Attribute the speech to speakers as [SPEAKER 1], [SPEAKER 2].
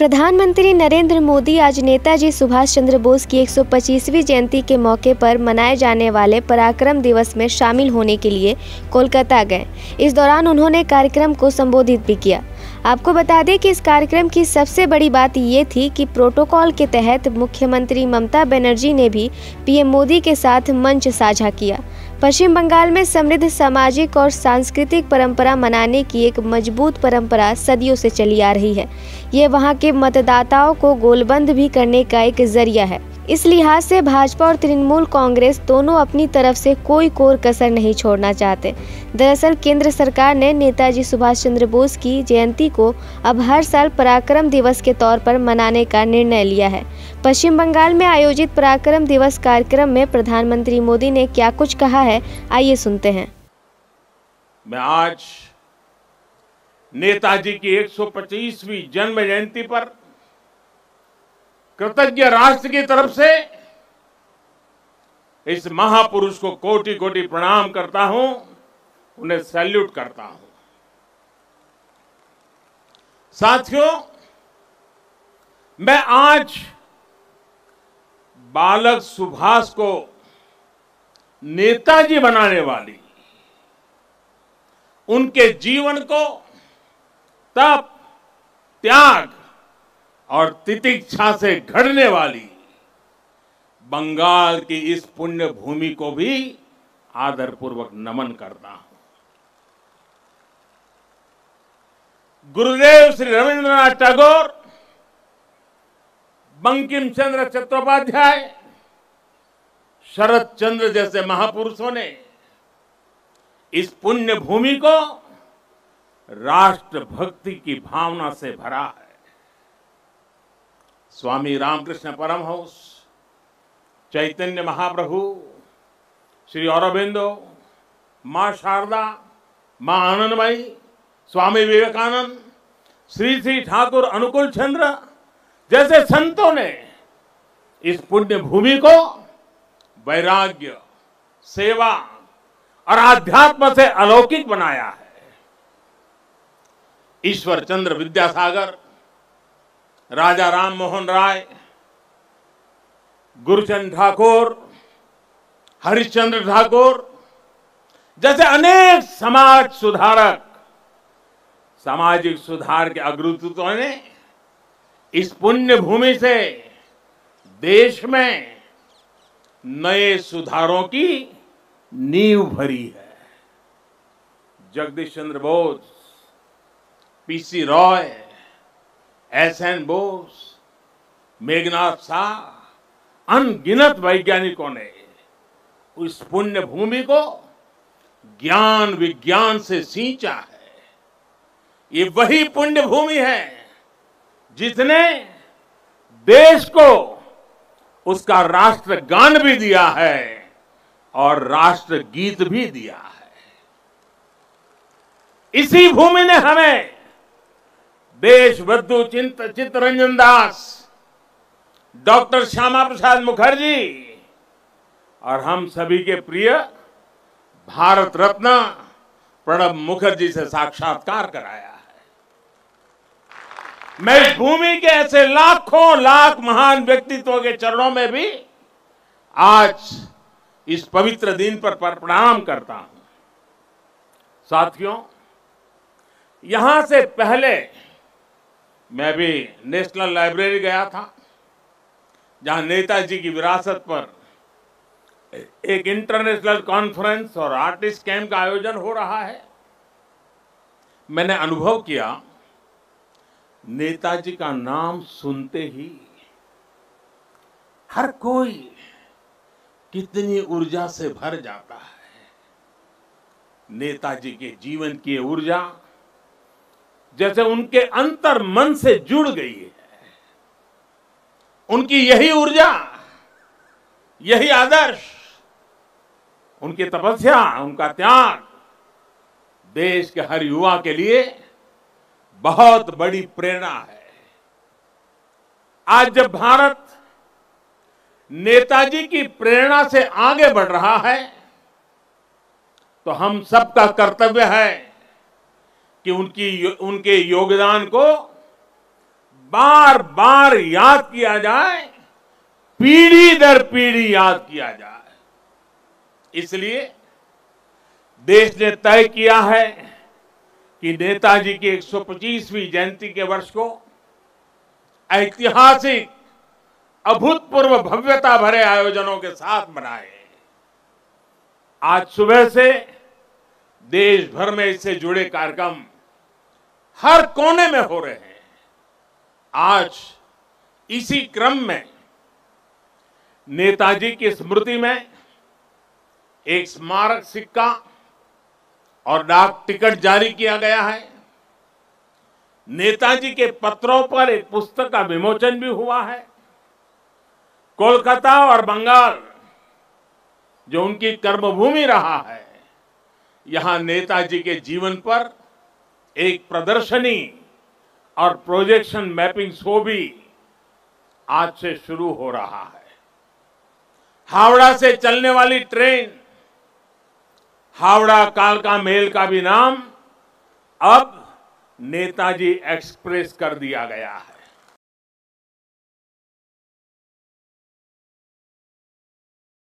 [SPEAKER 1] प्रधानमंत्री नरेंद्र मोदी आज नेताजी सुभाष चंद्र बोस की 125वीं जयंती के मौके पर मनाए जाने वाले पराक्रम दिवस में शामिल होने के लिए कोलकाता गए। इस दौरान उन्होंने कार्यक्रम को संबोधित भी किया। आपको बता दें कि इस कार्यक्रम की सबसे बड़ी बात ये थी कि प्रोटोकॉल के तहत मुख्यमंत्री ममता बनर्जी ने भी पीएम मोदी के साथ मंच साझा किया। पश्चिम बंगाल में समृद्ध सामाजिक और सांस्कृतिक परंपरा मनाने की एक मजबूत परंपरा सदियों से चली आ रही है। ये वहाँ के मतदाताओं को गोलबंद भी करने का एक जरिया है। इस लिहाज से भाजपा और तृणमूल कांग्रेस दोनों अपनी तरफ से कोई कोर कसर नहीं छोड़ना चाहते। दरअसल केंद्र सरकार ने नेताजी सुभाष चंद्र बोस की जयंती को अब हर साल पराक्रम दिवस के तौर पर मनाने का निर्णय लिया है। पश्चिम बंगाल में आयोजित पराक्रम दिवस कार्यक्रम में प्रधानमंत्री मोदी ने क्या कुछ कहा है, आइए सुनते हैं।
[SPEAKER 2] मैं आज नेताजी की 125वीं जन्म जयंती पर कृतज्ञ राष्ट्र की तरफ से इस महापुरुष को कोटि कोटि प्रणाम करता हूं, उन्हें सैल्यूट करता हूं। साथियों, मैं आज बालक सुभाष को नेताजी बनाने वाली, उनके जीवन को तप, त्याग और तितिक्षा से घड़ने वाली बंगाल की इस पुण्य भूमि को भी आदरपूर्वक नमन करता हूं। गुरुदेव श्री रविंद्रनाथ टैगोर, बंकिम चंद्र चट्टोपाध्याय, शरत चंद्र जैसे महापुरुषों ने इस पुण्य भूमि को राष्ट्र भक्ति की भावना से भरा है। स्वामी रामकृष्ण परमहंस, चैतन्य महाप्रभु, श्री अरबिंदो, मां शारदा, मां आनंदमयी, स्वामी विवेकानंद, श्री श्री ठाकुर अनुकूल चंद्र जैसे संतों ने इस पुण्य भूमि को वैराग्य, सेवा और आध्यात्म से अलौकिक बनाया है। ईश्वर चंद्र विद्यासागर, राजा राम मोहन राय, गुरुचंद ठाकुर, हरिश्चंद्र ठाकुर जैसे अनेक समाज सुधारक, सामाजिक सुधार के अग्रदूतों ने इस पुण्य भूमि से देश में नए सुधारों की नींव भरी है। जगदीश चंद्र बोस, पीसी रॉय, एसएन बोस, मेघनाथ शाह, अनगिनत वैज्ञानिकों ने उस पुण्य भूमि को ज्ञान विज्ञान से सींचा है। ये वही पुण्य भूमि है जिसने देश को उसका राष्ट्रगान भी दिया है और राष्ट्र गीत भी दिया है। इसी भूमि ने हमें देशबंधु चित्तरंजन दास, डॉक्टर श्यामा प्रसाद मुखर्जी और हम सभी के प्रिय भारत रत्न प्रणब मुखर्जी से साक्षात्कार कराया है। मैं इस भूमि के ऐसे लाखों लाख महान व्यक्तित्वों के चरणों में भी आज इस पवित्र दिन पर प्रणाम करता हूं। साथियों, यहां से पहले मैं भी नेशनल लाइब्रेरी गया था, जहां नेताजी की विरासत पर एक इंटरनेशनल कॉन्फ्रेंस और आर्टिस्ट कैंप का आयोजन हो रहा है। मैंने अनुभव किया, नेताजी का नाम सुनते ही हर कोई कितनी ऊर्जा से भर जाता है। नेताजी के जीवन की ऊर्जा जैसे उनके अंतर मन से जुड़ गई है। उनकी यही ऊर्जा, यही आदर्श, उनकी तपस्या, उनका त्याग देश के हर युवा के लिए बहुत बड़ी प्रेरणा है। आज जब भारत नेताजी की प्रेरणा से आगे बढ़ रहा है, तो हम सबका कर्तव्य है कि उनके योगदान को बार बार याद किया जाए, पीढ़ी दर पीढ़ी याद किया जाए। इसलिए देश ने तय किया है कि नेताजी की 125वीं जयंती के वर्ष को ऐतिहासिक, अभूतपूर्व भव्यता भरे आयोजनों के साथ मनाएं। आज सुबह से देश भर में इससे जुड़े कार्यक्रम हर कोने में हो रहे हैं। आज इसी क्रम में नेताजी की स्मृति में एक स्मारक सिक्का और डाक टिकट जारी किया गया है। नेताजी के पत्रों पर एक पुस्तक का विमोचन भी हुआ है। कोलकाता और बंगाल, जो उनकी कर्मभूमि रहा है, यहां नेताजी के जीवन पर एक प्रदर्शनी और प्रोजेक्शन मैपिंग शो भी आज से शुरू हो रहा है। हावड़ा से चलने वाली ट्रेन हावड़ा कालका मेल का भी नाम अब नेताजी एक्सप्रेस कर दिया गया है।